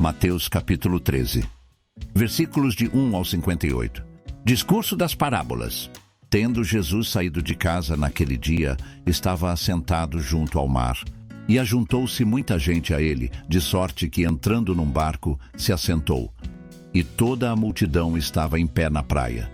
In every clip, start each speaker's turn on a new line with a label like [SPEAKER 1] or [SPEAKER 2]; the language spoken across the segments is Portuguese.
[SPEAKER 1] Mateus capítulo 13, versículos de 1 ao 58. Discurso das parábolas. Tendo Jesus saído de casa naquele dia, estava assentado junto ao mar. E ajuntou-se muita gente a ele, de sorte que, entrando num barco, se assentou. E toda a multidão estava em pé na praia.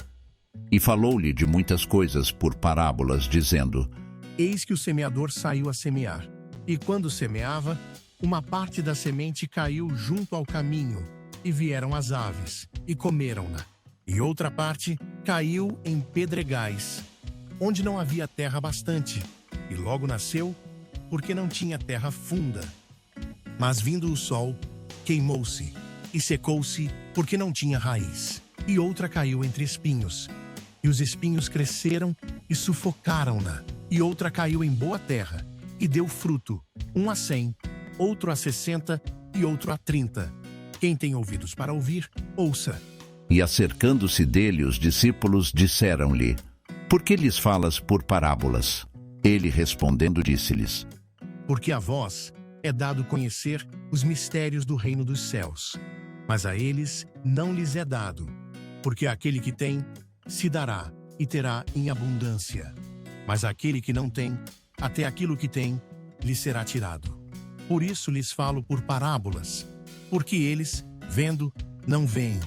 [SPEAKER 1] E falou-lhe de muitas coisas por parábolas, dizendo:
[SPEAKER 2] Eis que o semeador saiu a semear. E quando semeava, uma parte da semente caiu junto ao caminho, e vieram as aves, e comeram-na. E outra parte caiu em pedregais, onde não havia terra bastante, e logo nasceu, porque não tinha terra funda. Mas vindo o sol, queimou-se, e secou-se, porque não tinha raiz. E outra caiu entre espinhos, e os espinhos cresceram e sufocaram-na. E outra caiu em boa terra, e deu fruto, um a 100, outro a 60 e outro a 30. Quem tem ouvidos para ouvir, ouça.
[SPEAKER 1] E acercando-se dele os discípulos disseram-lhe: Por que lhes falas por parábolas? Ele respondendo disse-lhes:
[SPEAKER 2] Porque a vós é dado conhecer os mistérios do reino dos céus, mas a eles não lhes é dado, porque aquele que tem, se dará e terá em abundância. Mas aquele que não tem, até aquilo que tem, lhe será tirado. Por isso lhes falo por parábolas, porque eles, vendo, não veem,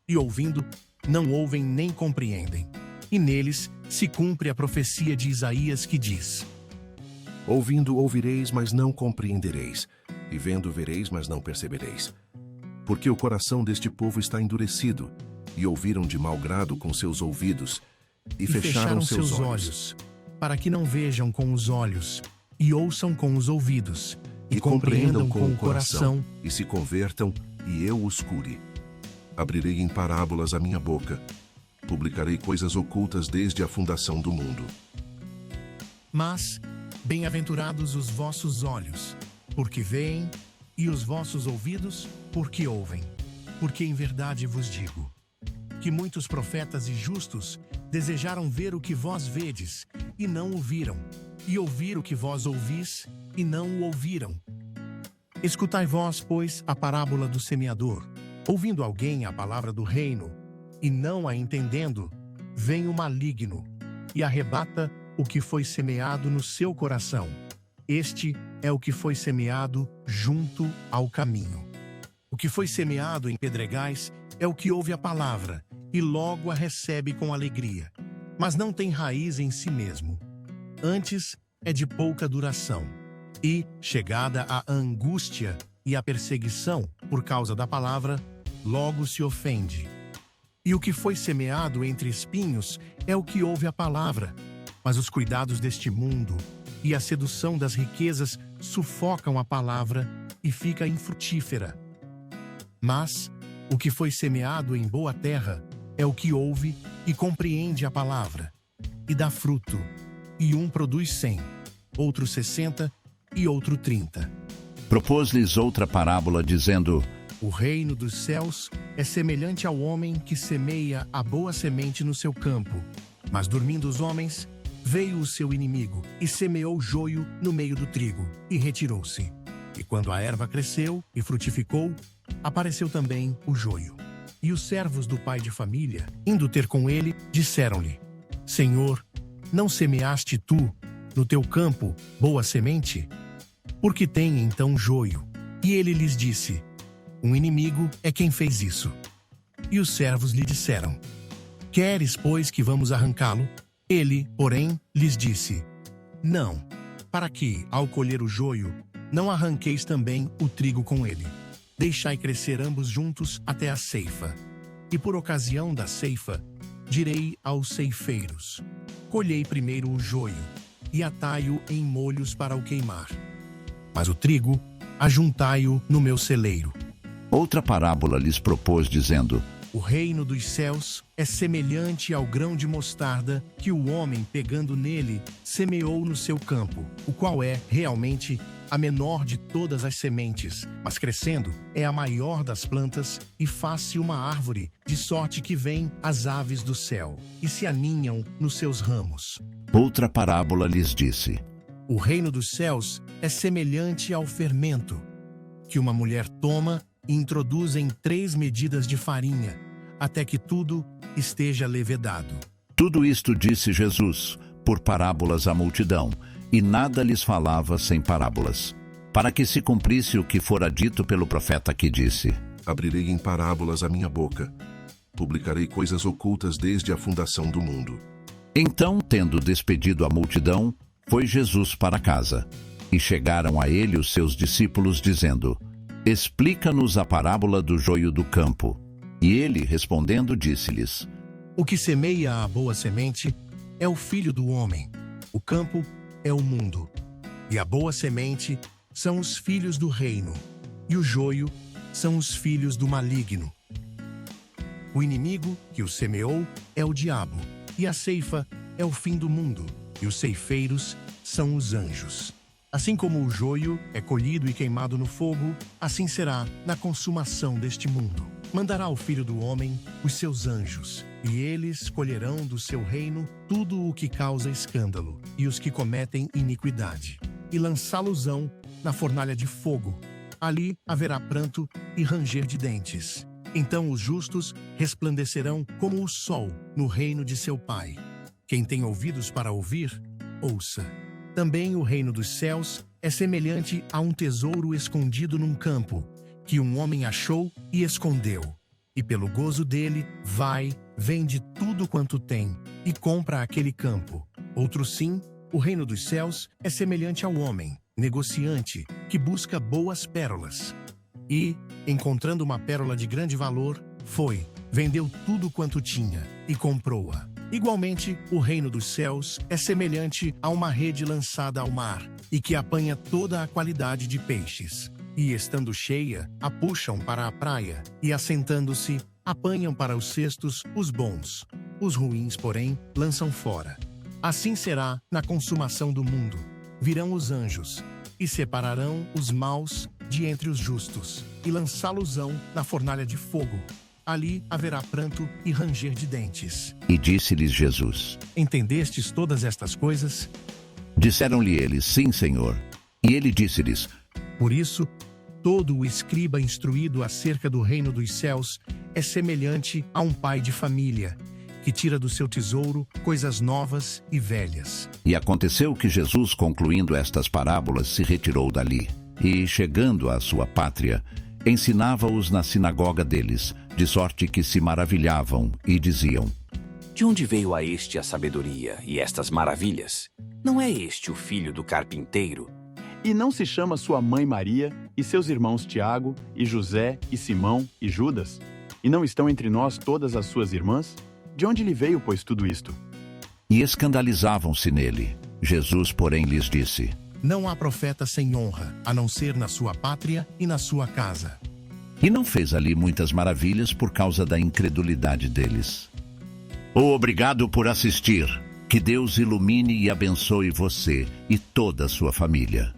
[SPEAKER 2] e ouvindo, não ouvem nem compreendem. E neles se cumpre a profecia de Isaías que diz:
[SPEAKER 3] Ouvindo ouvireis, mas não compreendereis, e vendo vereis, mas não percebereis. Porque o coração deste povo está endurecido, e ouviram de mau grado com seus ouvidos, e fecharam seus olhos,
[SPEAKER 2] para que não vejam com os olhos, e ouçam com os ouvidos, e compreendam com o coração,
[SPEAKER 3] e se convertam, e eu os cure. Abrirei em parábolas a minha boca, publicarei coisas ocultas desde a fundação do mundo.
[SPEAKER 2] Mas, bem-aventurados os vossos olhos, porque veem, e os vossos ouvidos, porque ouvem. Porque em verdade vos digo, que muitos profetas e justos desejaram ver o que vós vedes, e não o viram, e ouvir o que vós ouvis, e não o ouviram. Escutai vós, pois, a parábola do semeador. Ouvindo alguém a palavra do reino, e não a entendendo, vem o maligno, e arrebata o que foi semeado no seu coração. Este é o que foi semeado junto ao caminho. O que foi semeado em pedregais é o que ouve a palavra, e logo a recebe com alegria, mas não tem raiz em si mesmo. Antes é de pouca duração, e, chegada a angústia e a perseguição por causa da palavra, logo se ofende. E o que foi semeado entre espinhos é o que ouve a palavra, mas os cuidados deste mundo e a sedução das riquezas sufocam a palavra e fica infrutífera. Mas o que foi semeado em boa terra é o que ouve e compreende a palavra, e dá fruto, e um produz 100, outro 60 e outro 30.
[SPEAKER 1] Propôs-lhes outra parábola, dizendo:
[SPEAKER 2] O reino dos céus é semelhante ao homem que semeia a boa semente no seu campo. Mas dormindo os homens, veio o seu inimigo e semeou joio no meio do trigo e retirou-se. E quando a erva cresceu e frutificou, apareceu também o joio. E os servos do pai de família, indo ter com ele, disseram-lhe: Senhor, não semeaste tu, no teu campo, boa semente? Por que tem então joio? E ele lhes disse: Um inimigo é quem fez isso. E os servos lhe disseram: Queres, pois, que vamos arrancá-lo? Ele, porém, lhes disse: Não, para que, ao colher o joio, não arranqueis também o trigo com ele. Deixai crescer ambos juntos até a ceifa. E por ocasião da ceifa, direi aos ceifeiros: Colhei primeiro o joio, e atai-o em molhos para o queimar. Mas o trigo, ajuntai-o no meu celeiro.
[SPEAKER 1] Outra parábola lhes propôs, dizendo:
[SPEAKER 2] O reino dos céus é semelhante ao grão de mostarda que o homem, pegando nele, semeou no seu campo, o qual é, realmente, a menor de todas as sementes, mas crescendo, é a maior das plantas e faz-se uma árvore, de sorte que vêm as aves do céu e se aninham nos seus ramos.
[SPEAKER 1] Outra parábola lhes disse:
[SPEAKER 2] O reino dos céus é semelhante ao fermento, que uma mulher toma e introduzem 3 medidas de farinha, até que tudo esteja levedado.
[SPEAKER 1] Tudo isto disse Jesus, por parábolas à multidão, e nada lhes falava sem parábolas, para que se cumprisse o que fora dito pelo profeta que disse:
[SPEAKER 3] Abrirei em parábolas a minha boca. Publicarei coisas ocultas desde a fundação do mundo.
[SPEAKER 1] Então, tendo despedido a multidão, foi Jesus para casa. E chegaram a ele os seus discípulos, dizendo: Explica-nos a parábola do joio do campo. E ele, respondendo, disse-lhes:
[SPEAKER 2] O que semeia a boa semente é o Filho do homem. O campo é o mundo. E a boa semente são os filhos do reino. E o joio são os filhos do maligno. O inimigo que o semeou é o diabo. E a ceifa é o fim do mundo. E os ceifeiros são os anjos. Assim como o joio é colhido e queimado no fogo, assim será na consumação deste mundo. Mandará o Filho do Homem os seus anjos, e eles colherão do seu reino tudo o que causa escândalo, e os que cometem iniquidade, e lançá-los-ão na fornalha de fogo. Ali haverá pranto e ranger de dentes. Então os justos resplandecerão como o sol no reino de seu Pai. Quem tem ouvidos para ouvir, ouça. Também o reino dos céus é semelhante a um tesouro escondido num campo, que um homem achou e escondeu. E pelo gozo dele, vai, vende tudo quanto tem, e compra aquele campo. Outro sim, o reino dos céus é semelhante ao homem, negociante, que busca boas pérolas. E, encontrando uma pérola de grande valor, foi, vendeu tudo quanto tinha, e comprou-a. Igualmente, o reino dos céus é semelhante a uma rede lançada ao mar, e que apanha toda a qualidade de peixes. E, estando cheia, a puxam para a praia, e, assentando-se, apanham para os cestos os bons. Os ruins, porém, lançam fora. Assim será na consumação do mundo. Virão os anjos, e separarão os maus de entre os justos, e lançá-los-ão na fornalha de fogo. Ali haverá pranto e ranger de dentes.
[SPEAKER 1] E disse-lhes Jesus:
[SPEAKER 2] Entendestes todas estas coisas?
[SPEAKER 1] Disseram-lhe eles: Sim, Senhor. E ele disse-lhes:
[SPEAKER 2] Por isso, todo o escriba instruído acerca do reino dos céus é semelhante a um pai de família, que tira do seu tesouro coisas novas e velhas.
[SPEAKER 1] E aconteceu que Jesus, concluindo estas parábolas, se retirou dali. E, chegando à sua pátria, ensinava-os na sinagoga deles, de sorte que se maravilhavam e diziam:
[SPEAKER 4] De onde veio a este a sabedoria e estas maravilhas? Não é este o filho do carpinteiro?
[SPEAKER 5] E não se chama sua mãe Maria, e seus irmãos Tiago, e José, e Simão, e Judas? E não estão entre nós todas as suas irmãs? De onde lhe veio, pois, tudo isto?
[SPEAKER 1] E escandalizavam-se nele. Jesus, porém, lhes disse:
[SPEAKER 2] Não há profeta sem honra, a não ser na sua pátria e na sua casa.
[SPEAKER 1] E não fez ali muitas maravilhas por causa da incredulidade deles. Obrigado por assistir. Que Deus ilumine e abençoe você e toda a sua família.